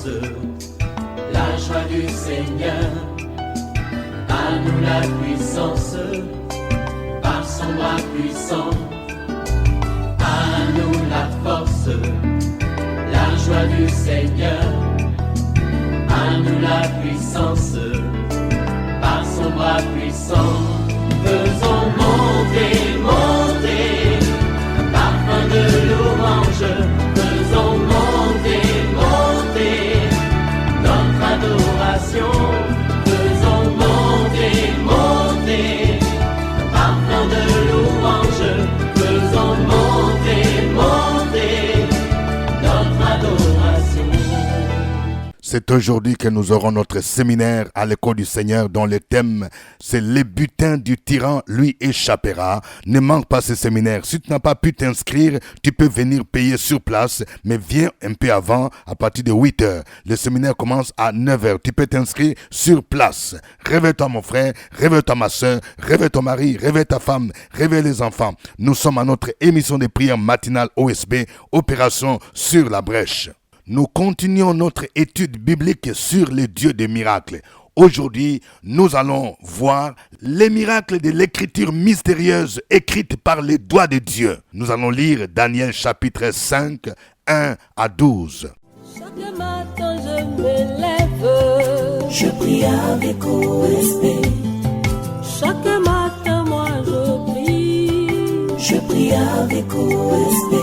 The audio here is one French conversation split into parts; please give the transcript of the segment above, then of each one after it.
force, la joie du Seigneur. À nous la puissance, par son bras puissant. À nous la force, la joie du Seigneur. À nous la puissance, par son bras puissant. Faisons monter, monter, parfum de louange. Faisons monter, monter, notre adoration. Faisons monter, monter, parfum de louange. Faisons monter, monter, notre adoration. C'est aujourd'hui que nous aurons notre séminaire à l'école du Seigneur dont le thème c'est les butins du tyran lui échappera. Ne manque pas ce séminaire. Si tu n'as pas pu t'inscrire, tu peux venir payer sur place, mais viens un peu avant, à partir de 8h. Le séminaire commence à 9h. Tu peux t'inscrire sur place. Réveille-toi mon frère, réveille-toi ma soeur, réveille ton mari, réveille ta femme, réveille les enfants. Nous sommes à notre émission de prière matinale OSB, Opération sur la brèche. Nous continuons notre étude biblique sur les dieux des miracles. Aujourd'hui, nous allons voir les miracles de l'écriture mystérieuse écrite par les doigts de Dieu. Nous allons lire Daniel chapitre 5, 1 à 12. Chaque matin je me lève, je prie avec OSB. Chaque matin moi je prie avec OSB.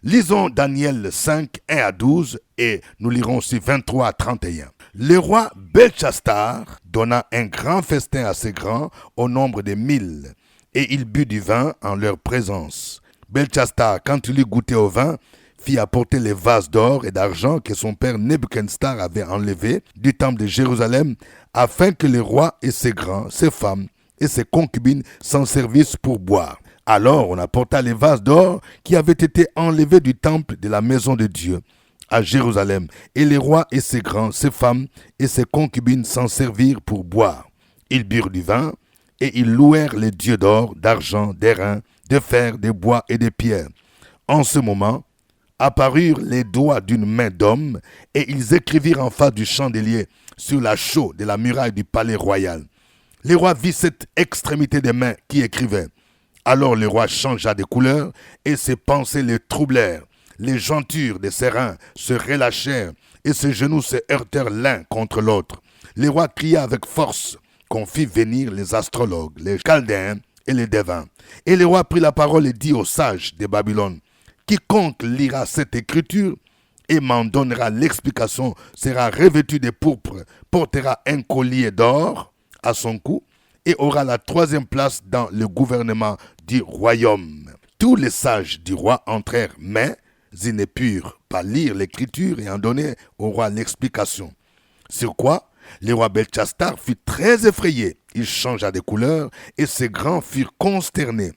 Lisons Daniel 5, 1 à 12 et nous lirons aussi 23 à 31. Le roi Belchassar donna un grand festin à ses grands au nombre de 1000 et il but du vin en leur présence. Belchassar, quand il eut goûté au vin, fit apporter les vases d'or et d'argent que son père Nebuchadnezzar avait enlevés du temple de Jérusalem afin que le roi et ses grands, ses femmes et ses concubines s'en servissent pour boire. Alors on apporta les vases d'or qui avaient été enlevés du temple de la maison de Dieu à Jérusalem, et les rois et ses grands, ses femmes et ses concubines s'en servirent pour boire. Ils burent du vin, et ils louèrent les dieux d'or, d'argent, d'airain, de fer, de bois et de pierre. En ce moment, apparurent les doigts d'une main d'homme, et ils écrivirent en face du chandelier sur la chaux de la muraille du palais royal. Le roi vit cette extrémité des mains qui écrivaient. Alors le roi changea de couleur et ses pensées le troublèrent. Les jointures de ses reins se relâchèrent et ses genoux se heurtèrent l'un contre l'autre. Le roi cria avec force qu'on fit venir les astrologues, les chaldéens et les devins. Et le roi prit la parole et dit aux sages de Babylone, « Quiconque lira cette écriture et m'en donnera l'explication sera revêtu de pourpre, portera un collier d'or à son cou, et aura la 3e place dans le gouvernement du royaume. » Tous les sages du roi entrèrent, mais ils ne purent pas lire l'écriture et en donner au roi l'explication. Sur quoi, le roi Belchassar fut très effrayé. Il changea de couleur et ses grands furent consternés.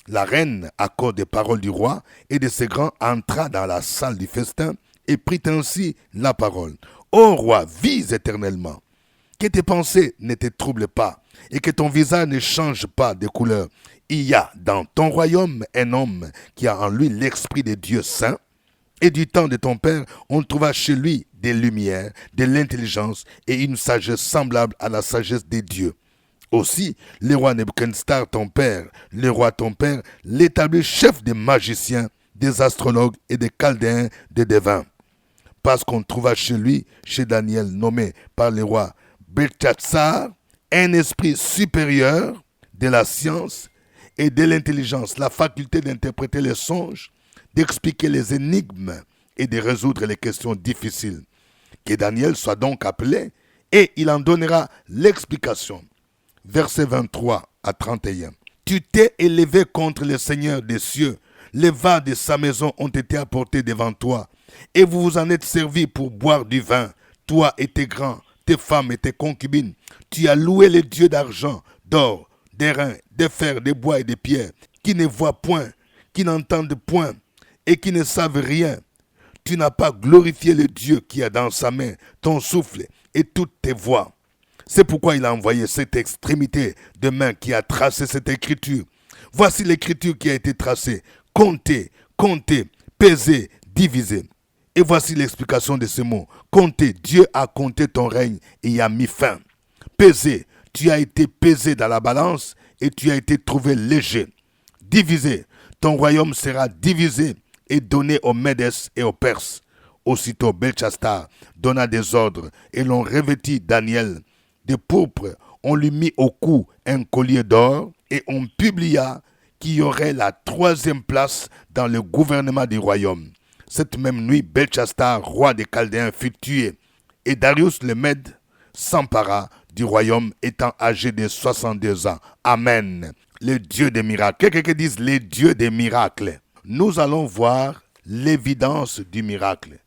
La reine, à cause des paroles du roi et de ses grands, entra dans la salle du festin et prit ainsi la parole. « Ô roi, vis éternellement, que tes pensées ne te troublent pas, et que ton visage ne change pas de couleur. Il y a dans ton royaume un homme qui a en lui l'esprit de Dieu saint, et du temps de ton père, on trouva chez lui des lumières, de l'intelligence et une sagesse semblable à la sagesse des dieux. Aussi, le roi Nebuchadnezzar, ton père, l'établit chef des magiciens, des astrologues et des chaldéens, des devins. Parce qu'on trouva chez lui, chez Daniel, nommé par le roi Belchassar, un esprit supérieur de la science et de l'intelligence, la faculté d'interpréter les songes, d'expliquer les énigmes et de résoudre les questions difficiles. Que Daniel soit donc appelé et il en donnera l'explication. Versets 23 à 31. Tu t'es élevé contre le Seigneur des cieux. Les vases de sa maison ont été apportés devant toi et vous vous en êtes servis pour boire du vin, toi et tes grands, tes femmes et tes concubines. Tu as loué les dieux d'argent, d'or, d'airain, de fer, de bois et de pierre, qui ne voient point, qui n'entendent point et qui ne savent rien. Tu n'as pas glorifié le Dieu qui a dans sa main ton souffle et toutes tes voix. C'est pourquoi il a envoyé cette extrémité de main qui a tracé cette écriture. Voici l'écriture qui a été tracée. Comptez, comptez, pesez, divisez. Et voici l'explication de ces mots. Compter, Dieu a compté ton règne et y a mis fin. Peser, tu as été pesé dans la balance et tu as été trouvé léger. Diviser, ton royaume sera divisé et donné aux Médès et aux Perses. Aussitôt Belchassar donna des ordres et l'on revêtit Daniel de pourpre. On lui mit au cou un collier d'or et on publia qu'il y aurait la 3e place dans le gouvernement du royaume. Cette même nuit, Belchassar, roi des Chaldéens, fut tué et Darius le Mède s'empara du royaume étant âgé de 62 ans. Amen. Le Dieu des miracles. Quelqu'un dise les dieux des miracles. Nous allons voir l'évidence du miracle.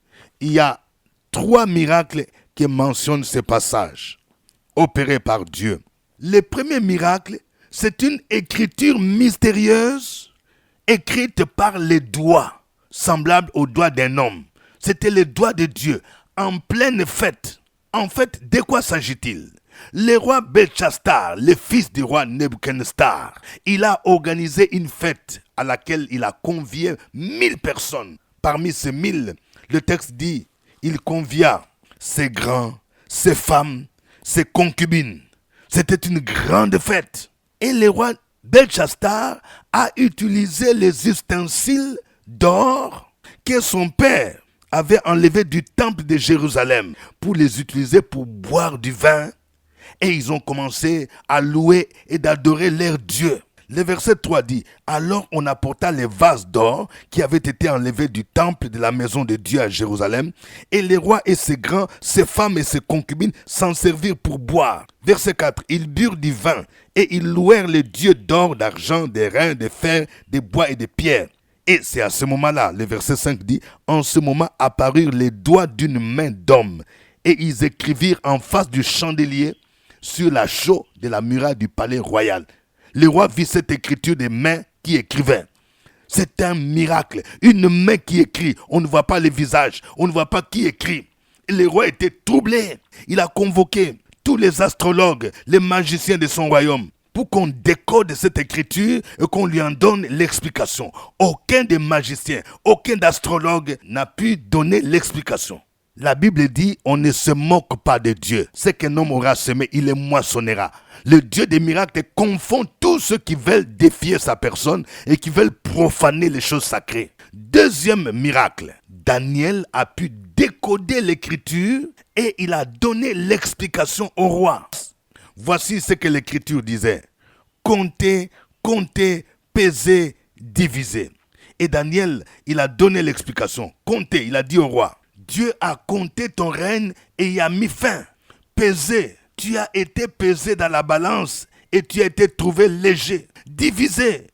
Il y a 3 miracles qui mentionnent ce passage, opérés par Dieu. Le premier miracle, c'est une écriture mystérieuse, écrite par les doigts, semblable aux doigts d'un homme. C'était les doigts de Dieu, en pleine fête. En fait, de quoi s'agit-il? Le roi Belchassar, le fils du roi Nebuchadnezzar, il a organisé une fête à laquelle il a convié 1000 personnes. Parmi ces 1000, le texte dit, il convia ses grands, ses femmes, ses concubines. C'était une grande fête. Et le roi Belchassar a utilisé les ustensiles d'or que son père avait enlevés du temple de Jérusalem pour les utiliser pour boire du vin. Et ils ont commencé à louer et d'adorer leur Dieu. Le verset 3 dit, alors on apporta les vases d'or qui avaient été enlevés du temple de la maison de Dieu à Jérusalem, et les rois et ses grands, ses femmes et ses concubines s'en servirent pour boire. Verset 4, ils burent du vin, et ils louèrent les dieux d'or, d'argent, de reins, de fer, de bois et de pierre. Et c'est à ce moment-là, le verset 5 dit, en ce moment apparurent les doigts d'une main d'homme, et ils écrivirent en face du chandelier sur la chaux de la muraille du palais royal. Le roi vit cette écriture des mains qui écrivaient. C'est un miracle. Une main qui écrit. On ne voit pas le visage. On ne voit pas qui écrit. Et le roi était troublé. Il a convoqué tous les astrologues, les magiciens de son royaume, pour qu'on décode cette écriture et qu'on lui en donne l'explication. Aucun des magiciens, aucun d'astrologue n'a pu donner l'explication. La Bible dit, on ne se moque pas de Dieu. Ce qu'un homme aura semé, il le moissonnera. Le Dieu des miracles confond tous ceux qui veulent défier sa personne et qui veulent profaner les choses sacrées. Deuxième miracle, Daniel a pu décoder l'écriture et il a donné l'explication au roi. Voici ce que l'écriture disait. Compter, compter, peser, diviser. Et Daniel, il a donné l'explication. Compter, il a dit au roi. Dieu a compté ton règne et y a mis fin. Pesé, tu as été pesé dans la balance et tu as été trouvé léger. Divisé,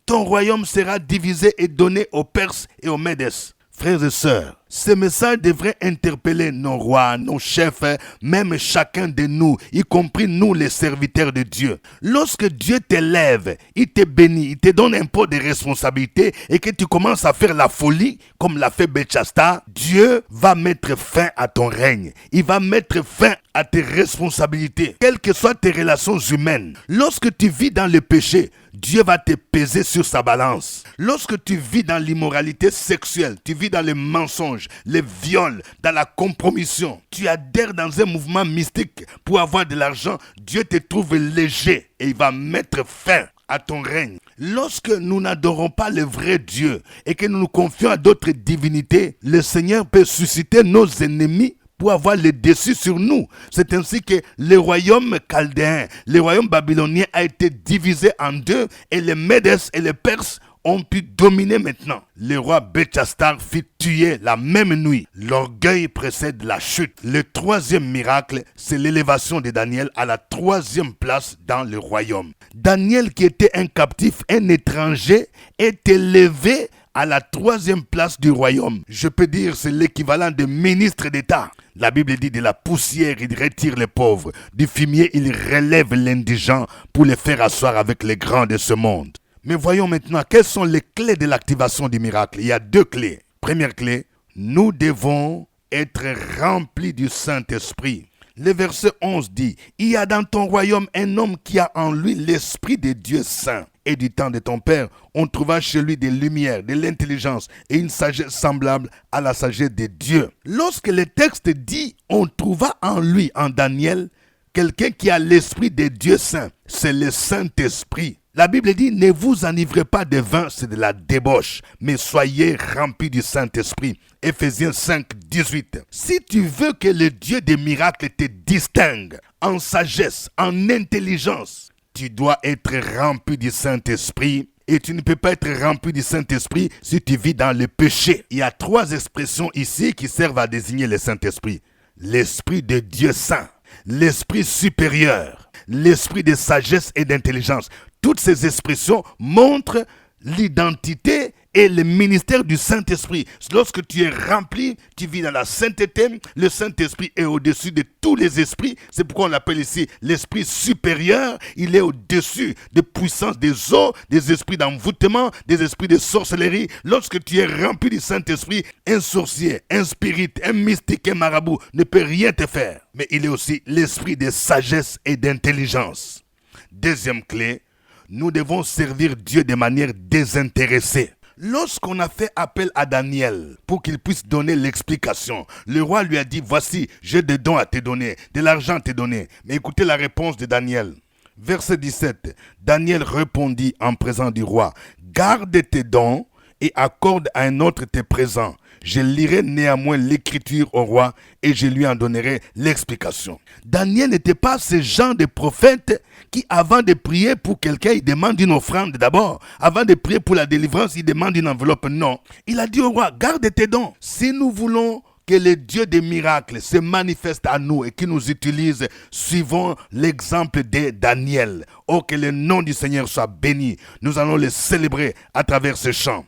ton royaume sera divisé et donné aux Perses et aux Médès. Frères et sœurs, ce message devrait interpeller nos rois, nos chefs, même chacun de nous, y compris nous les serviteurs de Dieu. Lorsque Dieu t'élève, il te bénit, il te donne un peu de responsabilité et que tu commences à faire la folie, comme l'a fait Belchassar, Dieu va mettre fin à ton règne. Il va mettre fin à tes responsabilités, quelles que soient tes relations humaines. Lorsque tu vis dans le péché, Dieu va te peser sur sa balance. Lorsque tu vis dans l'immoralité sexuelle, tu vis dans le mensonge, les viols, dans la compromission, tu adhères dans un mouvement mystique pour avoir de l'argent, Dieu te trouve léger et il va mettre fin à ton règne. Lorsque nous n'adorons pas le vrai Dieu et que nous nous confions à d'autres divinités, le Seigneur peut susciter nos ennemis pour avoir le dessus sur nous. C'est ainsi que le royaume chaldéen, le royaume babylonien a été divisé en deux et les Médès et les Perses ont pu dominer maintenant. Le roi Belchassar fit tuer la même nuit. L'orgueil précède la chute. Le troisième miracle, c'est l'élévation de Daniel à la 3e place dans le royaume. Daniel, qui était un captif, un étranger, est élevé à la 3e place du royaume. Je peux dire c'est l'équivalent de ministre d'État. La Bible dit de la poussière, il retire les pauvres. Du fumier, il relève l'indigent pour les faire asseoir avec les grands de ce monde. Mais voyons maintenant quelles sont les clés de l'activation du miracle. Il y a 2 clés. Première clé, nous devons être remplis du Saint-Esprit. Le verset 11 dit, il y a dans ton royaume un homme qui a en lui l'Esprit de Dieu Saint. et du temps de ton père, on trouva chez lui des lumières, de l'intelligence et une sagesse semblable à la sagesse de Dieu. Lorsque le texte dit « on trouva en lui, en Daniel, quelqu'un qui a l'esprit de Dieu saint », c'est le Saint-Esprit. La Bible dit « ne vous enivrez pas de vin, c'est de la débauche, mais soyez remplis du Saint-Esprit ». Éphésiens 5, 18. Si tu veux que le Dieu des miracles te distingue en sagesse, en intelligence, tu dois être rempli du Saint-Esprit. Et tu ne peux pas être rempli du Saint-Esprit si tu vis dans le péché. Il y a 3 expressions ici qui servent à désigner le Saint-Esprit. L'Esprit de Dieu saint, l'Esprit supérieur, l'Esprit de sagesse et d'intelligence. Toutes ces expressions montrent l'identité et le ministère du Saint-Esprit. Lorsque tu es rempli, tu vis dans la sainteté. Le Saint-Esprit est au-dessus de tous les esprits. C'est pourquoi on l'appelle ici l'Esprit supérieur. Il est au-dessus des puissances des eaux, des esprits d'envoûtement, des esprits de sorcellerie. Lorsque tu es rempli du Saint-Esprit, un sorcier, un spirit, un mystique, un marabout ne peut rien te faire. Mais il est aussi l'Esprit de sagesse et d'intelligence. Deuxième clé, nous devons servir Dieu de manière désintéressée. Lorsqu'on a fait appel à Daniel pour qu'il puisse donner l'explication, le roi lui a dit, voici, j'ai des dons à te donner, de l'argent à te donner. Mais écoutez la réponse de Daniel. Verset 17, Daniel répondit en présence du roi, garde tes dons et accorde à un autre tes présents. Je lirai néanmoins l'écriture au roi et je lui en donnerai l'explication. Daniel n'était pas ce genre de prophète qui, avant de prier pour quelqu'un, il demande une offrande d'abord. Avant de prier pour la délivrance, il demande une enveloppe. Non. Il a dit au roi, garde tes dons. Si nous voulons que le Dieu des miracles se manifeste à nous et qu'il nous utilise, suivons l'exemple de Daniel. Oh, que le nom du Seigneur soit béni. Nous allons le célébrer à travers ce chant.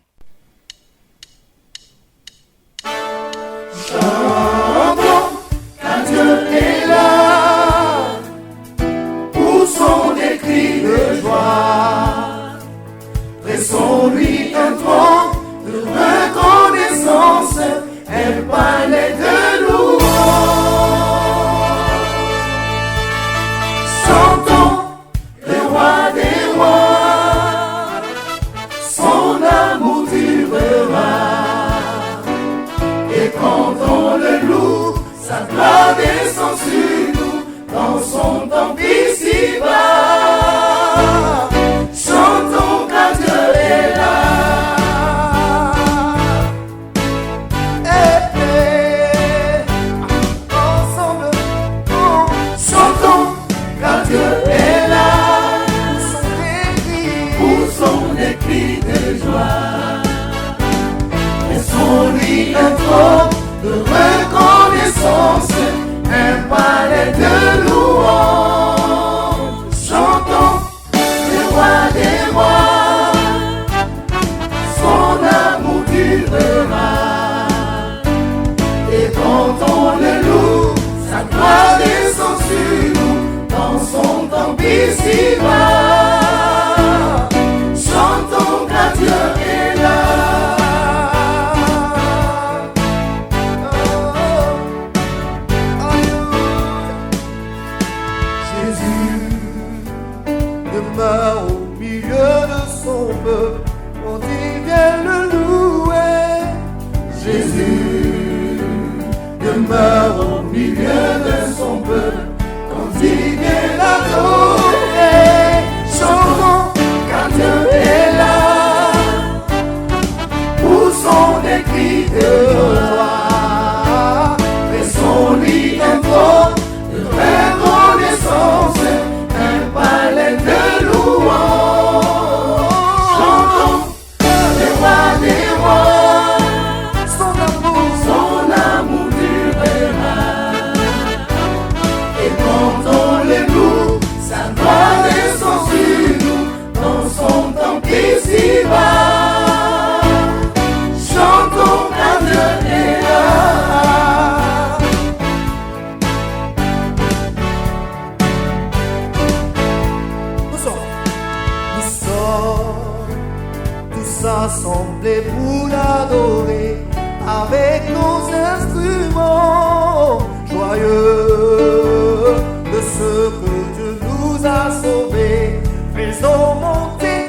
Chantons, car Dieu est là, poussons des cris de joie, pressons-lui un tronc de reconnaissance, un palais de louange. Chantons le roi des rois, son amour durera. Et quand on le loue, sa gloire descend sur nous, dans son temple ici-bas. Chantons car Dieu est là. Ensemble, chantons car Dieu est là. Poussons des cris de joie. Laissons-lui un trône de reconnaissance, un palais de louange. Chantons le roi des rois, son amour durera. Et quand on le loue, sa gloire descend sur nous, dans son temple ici-bas. Chantons car Dieu est là. Au milieu de son peuple, quand il vient le louer. Jésus demeure au milieu de son peuple, quand il vient l'adorer. Chantons car Dieu est là, poussons des cris de joie, pressons-lui un trône de reconnaissance, un palais de louange. Chantons le roi des rois, son amour durera. Et quand on le loue, sa gloire descend sur nous, dans son temple ici-bas. Chantons car Dieu est là. Nous sommes tous assemblés pour l'adorer avec nos instruments joyeux de ce que Dieu nous a sauvés. Faisons monter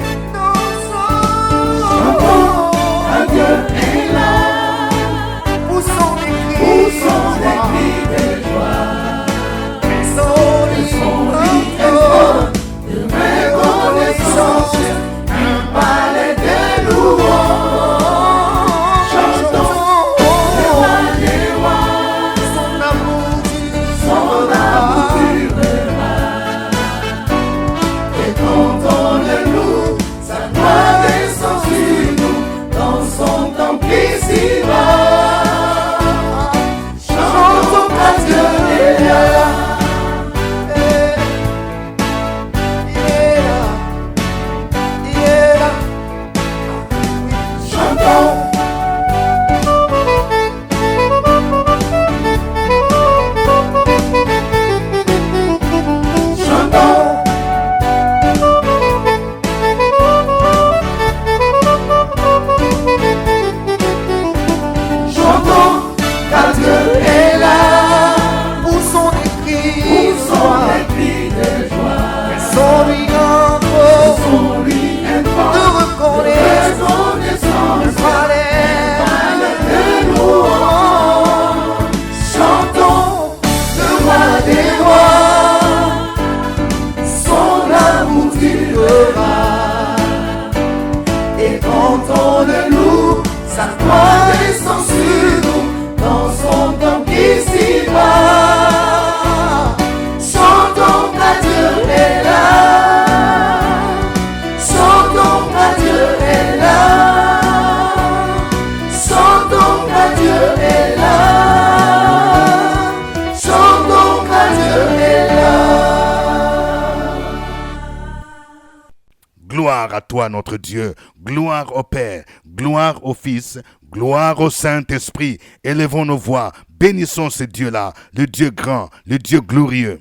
toi, notre Dieu. Gloire au Père, gloire au Fils, gloire au Saint-Esprit. Élevons nos voix, bénissons ce Dieu-là, le Dieu grand, le Dieu glorieux.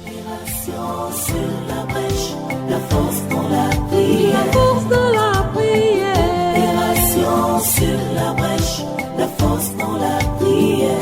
Opération sur la brèche, la force dans la prière. La force dans la prière. Opération sur la brèche, la force dans la prière.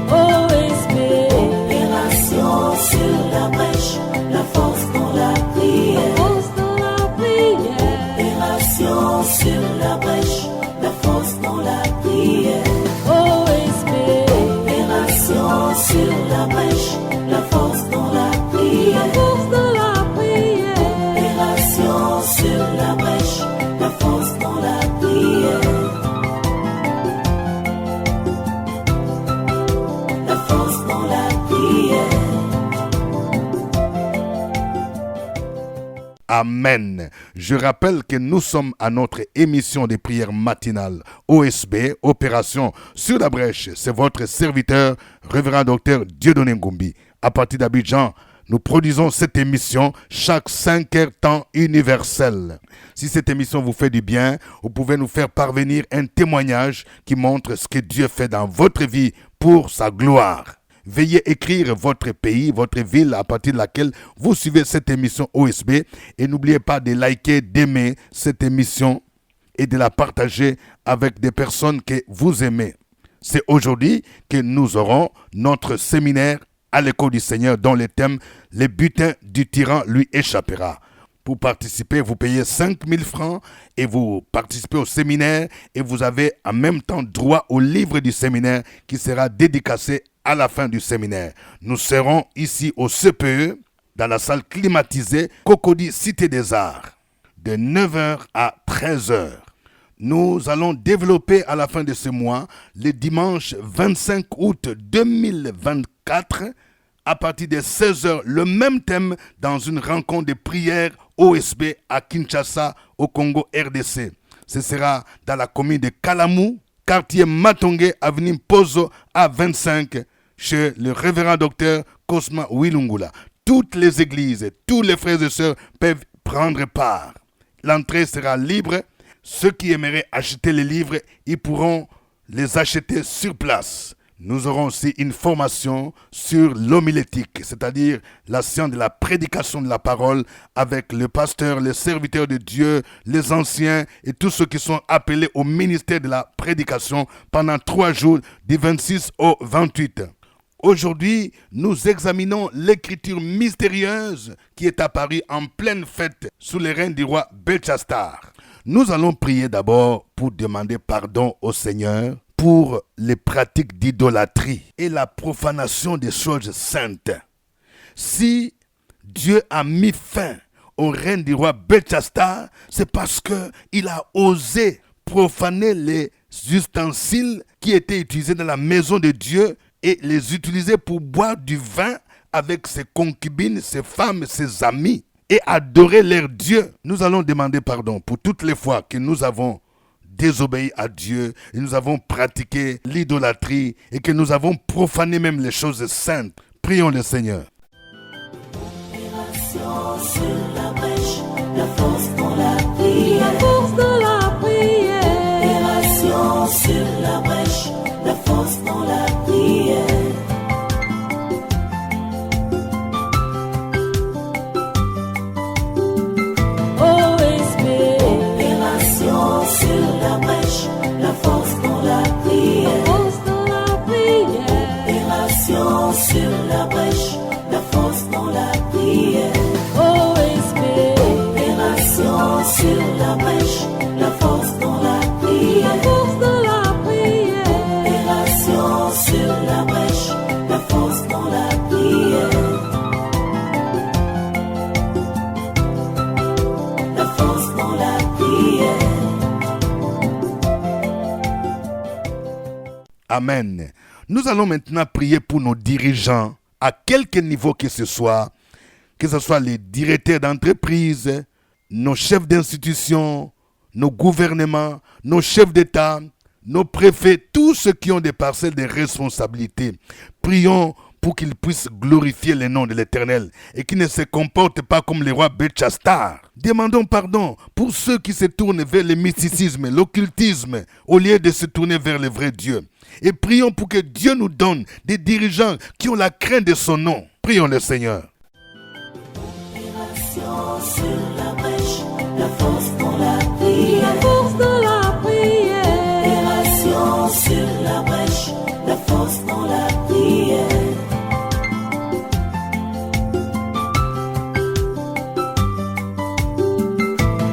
Opération sur la brèche, la force dans la prière. La force dans la prière. Opération sur la brèche, la force dans la prière. Opération sur la brèche, la force dans la prière. La force dans la prière. Opération sur la brèche, la force dans la prière. La force dans la prière. Amen. Je rappelle que nous sommes à notre émission de prière matinale OSB, Opération sur la brèche. C'est votre serviteur, révérend docteur Dieudonné Ngumbi. À partir d'Abidjan, nous produisons cette émission chaque 5 heures temps universel. Si cette émission vous fait du bien, vous pouvez nous faire parvenir un témoignage qui montre ce que Dieu fait dans votre vie pour sa gloire. Veuillez écrire votre pays, votre ville à partir de laquelle vous suivez cette émission OSB et n'oubliez pas de liker, d'aimer cette émission et de la partager avec des personnes que vous aimez. C'est aujourd'hui que nous aurons notre séminaire à l'école du Seigneur dont le thème « Le butin du tyran lui échappera ». Pour participer, vous payez 5 000 francs et vous participez au séminaire et vous avez en même temps droit au livre du séminaire qui sera dédicacé à la fin du séminaire. Nous serons ici au CPE, dans la salle climatisée Cocody Cité des Arts, de 9h à 13h. Nous allons développer à la fin de ce mois, le dimanche 25 août 2024, à partir de 16h, le même thème dans une rencontre de prière OSB à Kinshasa, au Congo RDC. Ce sera dans la commune de Kalamou, quartier Matongé, avenue Pozo A25, chez le révérend docteur Cosma Wilungula. Toutes les églises, tous les frères et sœurs peuvent prendre part. L'entrée sera libre. Ceux qui aimeraient acheter les livres, ils pourront les acheter sur place. Nous aurons aussi une formation sur l'homilétique, c'est-à-dire la science de la prédication de la parole avec le pasteur, les serviteurs de Dieu, les anciens et tous ceux qui sont appelés au ministère de la prédication pendant 3 jours du 26 au 28. Aujourd'hui, nous examinons l'écriture mystérieuse qui est apparue en pleine fête sous les règne du roi Belchastar. Nous allons prier d'abord pour demander pardon au Seigneur pour les pratiques d'idolâtrie et la profanation des choses saintes. Si Dieu a mis fin au règne du roi Belchastar, c'est parce qu'il a osé profaner les ustensiles qui étaient utilisés dans la maison de Dieu et les utiliser pour boire du vin avec ses concubines, ses femmes, ses amis et adorer leur Dieu. Nous allons demander pardon pour toutes les fois que nous avons désobéi à Dieu et nous avons pratiqué l'idolâtrie et que nous avons profané même les choses saintes. Prions le Seigneur. Opération sur la brèche, la force dans la prière. La force dans la prière. Opération sur la brèche, la force dans la prière. Opération sur la brèche, la force dans la prière. La force dans la prière. Opération sur la brèche, la force dans la prière. Opération sur la brèche, la force dans la prière. La force dans la prière. Opération sur la brèche, la force dans la prière. La force dans la prière. Amen. Nous allons maintenant prier pour nos dirigeants, à quelque niveau que ce soit les directeurs d'entreprise, nos chefs d'institution, nos gouvernements, nos chefs d'État, nos préfets, tous ceux qui ont des parcelles de responsabilité. Prions pour qu'ils puissent glorifier le nom de l'Éternel et qu'ils ne se comportent pas comme les rois Belchastar. Demandons pardon pour ceux qui se tournent vers le mysticisme, l'occultisme, au lieu de se tourner vers le vrai Dieu. Et prions pour que Dieu nous donne des dirigeants qui ont la crainte de son nom. Prions le Seigneur. Sur la brèche, la force dans la prière, la force dans la prière. Opération sur la brèche, la force dans la prière.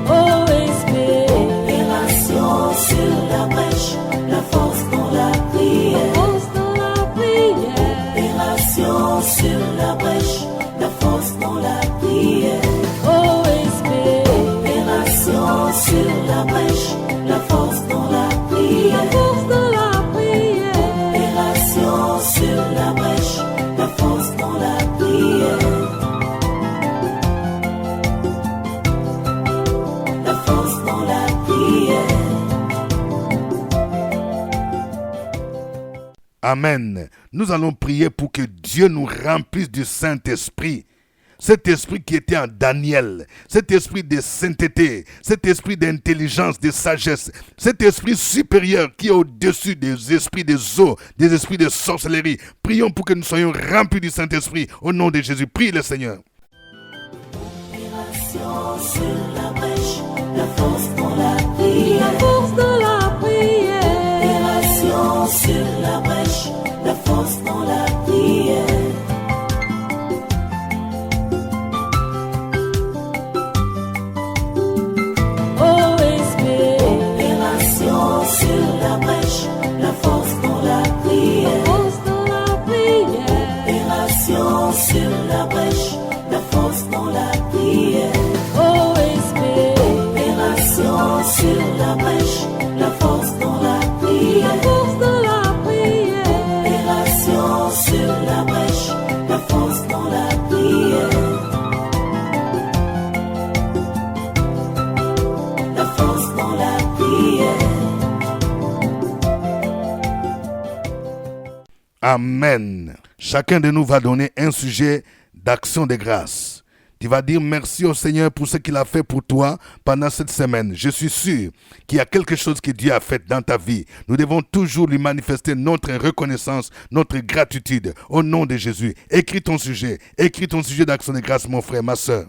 OSP, opération sur la brèche, la force dans la prière, la force dans la prière. Opération sur la brèche, la force dans la prière. Sur la brèche, la force dans la prière, la force dans la prière. Opération sur la brèche, la force dans la prière, la force dans la prière. Amen. Nous allons prier pour que Dieu nous remplisse du Saint-Esprit. Cet esprit qui était en Daniel, cet esprit de sainteté, cet esprit d'intelligence, de sagesse, cet esprit supérieur qui est au-dessus des esprits des eaux, des esprits de sorcellerie. Prions pour que nous soyons remplis du Saint-Esprit au nom de Jésus. Prie le Seigneur. Opération sur la brèche, la force dans la prière, la force dans la prière. Opération sur la brèche, la force dans la prière. Sur la brèche, la force dans la prière, la force dans la prière. Opération sur la brèche, la force dans la prière. OSP, opération sur la brèche, la force dans la prière, la force dans la prière. Opération sur la brèche, la force dans la prière, la force dans la prière. Amen. Chacun de nous va donner un sujet d'action de grâce. Tu vas dire merci au Seigneur pour ce qu'il a fait pour toi pendant cette semaine. Je suis sûr qu'il y a quelque chose que Dieu a fait dans ta vie. Nous devons toujours lui manifester notre reconnaissance, notre gratitude au nom de Jésus. Écris ton sujet d'action de grâce, mon frère, ma soeur.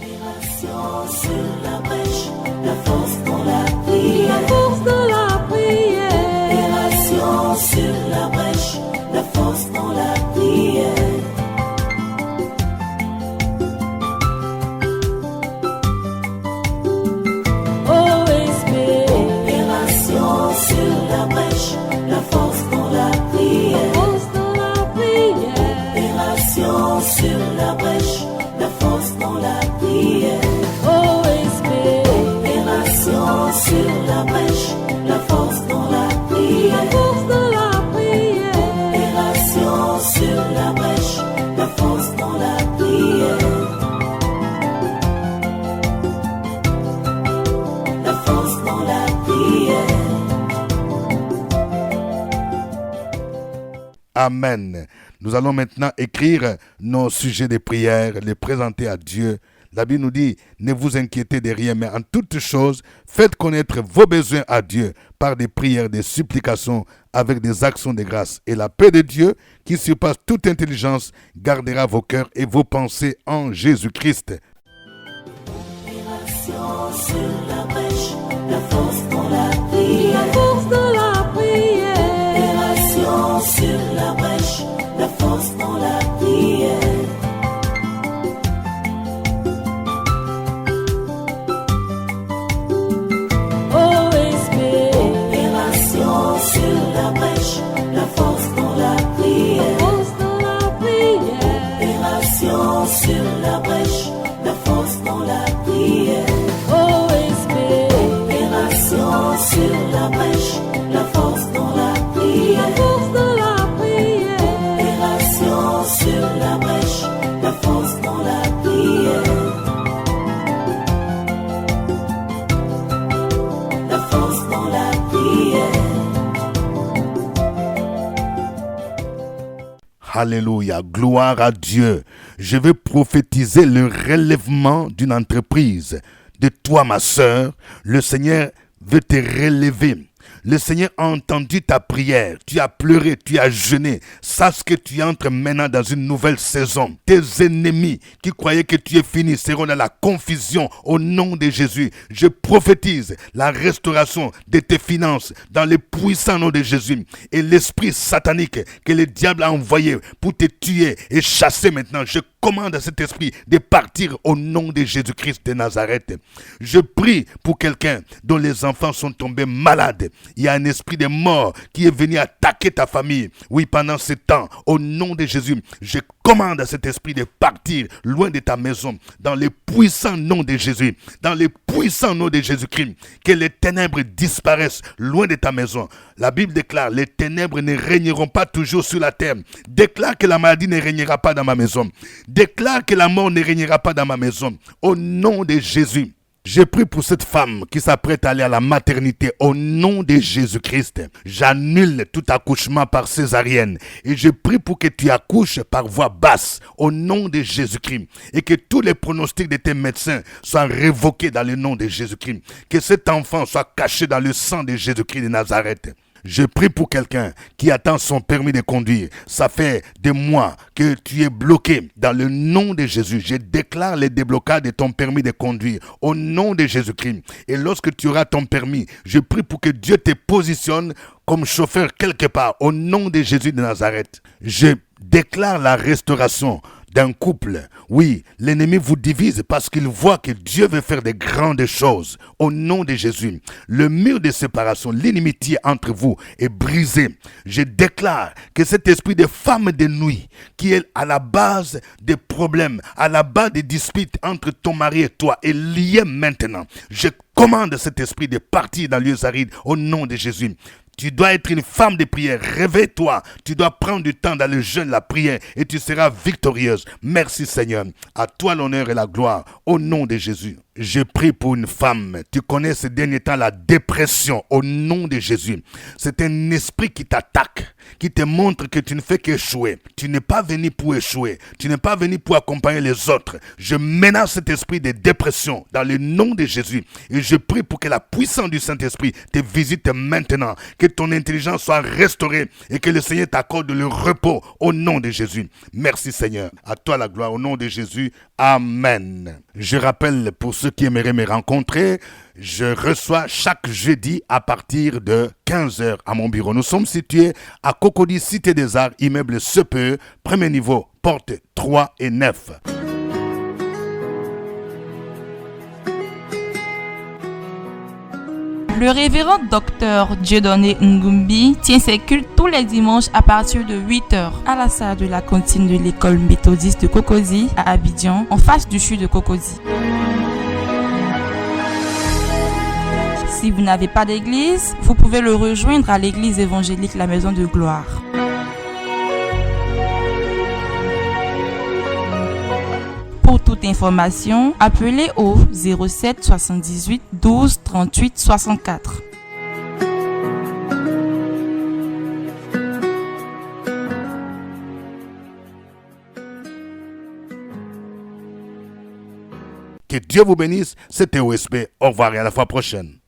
Opération sur la brèche, la force dans la prière, la force dans la prière. Opération sur la brèche, la force dans la prière. OSP, opération sur la brèche, la force dans la prière, la force dans la prière. Opération sur la brèche, la force dans la prière. OSP, opération sur la brèche, la force dans la prière, la force dans la prière. Opération sur la brèche, la force dans la prière, la force dans la prière. Amen. Nous allons maintenant écrire nos sujets de prière, les présenter à Dieu. La Bible nous dit, ne vous inquiétez de rien, mais en toutes choses, faites connaître vos besoins à Dieu par des prières, des supplications, avec des actions de grâce. Et la paix de Dieu, qui surpasse toute intelligence, gardera vos cœurs et vos pensées en Jésus-Christ. Opération sur la brèche, la force dans la prière, la force dans la prière. Opération sur la brèche, la force dans la prière. OSP, opération sur la brèche, la force dans la prière, la force dans la prière. Opération sur la brèche, la force dans la prière. OSP, opération sur la brèche, la force dans la prière, la force dans la prière. Opération sur la brèche, la force dans la prière, la force dans la prière. Alléluia, gloire à Dieu. Je vais prophétiser le relèvement d'une entreprise. De toi, ma sœur, le Seigneur veut te relever. Le Seigneur a entendu ta prière. Tu as pleuré, tu as jeûné. Sache que tu entres maintenant dans une nouvelle saison. Tes ennemis qui croyaient que tu es fini seront dans la confusion au nom de Jésus. Je prophétise la restauration de tes finances dans le puissant nom de Jésus. Et l'esprit satanique que le diable a envoyé pour te tuer et chasser maintenant, je commande à cet esprit de partir au nom de Jésus-Christ de Nazareth. Je prie pour quelqu'un dont les enfants sont tombés malades. Il y a un esprit de mort qui est venu attaquer ta famille. Oui, pendant ce temps, au nom de Jésus, je commande à cet esprit de partir loin de ta maison, dans le puissant nom de Jésus, dans le puissant nom de Jésus-Christ, que les ténèbres disparaissent loin de ta maison. La Bible déclare, les ténèbres ne régneront pas toujours sur la terre. Déclare que la maladie ne régnera pas dans ma maison. Déclare que la mort ne régnera pas dans ma maison. Au nom de Jésus. Je prie pour cette femme qui s'apprête à aller à la maternité au nom de Jésus-Christ. J'annule tout accouchement par césarienne et je prie pour que tu accouches par voie basse au nom de Jésus-Christ et que tous les pronostics de tes médecins soient révoqués dans le nom de Jésus-Christ. Que cet enfant soit caché dans le sang de Jésus-Christ de Nazareth. Je prie pour quelqu'un qui attend son permis de conduire. Ça fait des mois que tu es bloqué. Dans le nom de Jésus, je déclare le déblocage de ton permis de conduire au nom de Jésus-Christ. Et lorsque tu auras ton permis, je prie pour que Dieu te positionne comme chauffeur quelque part au nom de Jésus de Nazareth. Je déclare la restauration d'un couple. Oui, l'ennemi vous divise parce qu'il voit que Dieu veut faire de grandes choses. Au nom de Jésus, le mur de séparation, l'inimitié entre vous est brisé. Je déclare que cet esprit de femme de nuit qui est à la base des problèmes, à la base des disputes entre ton mari et toi est lié maintenant. Je commande cet esprit de partir dans les lieux arides au nom de Jésus. Tu dois être une femme de prière. Réveille-toi. Tu dois prendre du temps dans le jeûne, la prière, et tu seras victorieuse. Merci Seigneur. À toi l'honneur et la gloire. Au nom de Jésus. Je prie pour une femme. Tu connais ces derniers temps la dépression. Au nom de Jésus. C'est un esprit qui t'attaque, qui te montre que tu ne fais qu'échouer. Tu n'es pas venu pour échouer. Tu n'es pas venu pour accompagner les autres. Je menace cet esprit de dépression dans le nom de Jésus. Et je prie pour que la puissance du Saint-Esprit te visite maintenant. Que ton intelligence soit restaurée et que le Seigneur t'accorde le repos au nom de Jésus. Merci Seigneur. À toi la gloire au nom de Jésus. Amen. Je rappelle pour ceux qui aimeraient me rencontrer, je reçois chaque jeudi à partir de 15h à mon bureau. Nous sommes situés à Cocody, Cité des Arts, immeuble CPE, premier niveau, porte 3 et 9. Le révérend docteur Dieudonné Ngumbi tient ses cultes tous les dimanches à partir de 8h à la salle de la cantine de l'école méthodiste de Cocody à Abidjan, en face du CHU de Cocody. Si vous n'avez pas d'église, vous pouvez le rejoindre à l'église évangélique La Maison de Gloire. Pour toute information, appelez au 07 78 12 38 64. Que Dieu vous bénisse. C'était OSB. Au revoir et à la fois prochaine.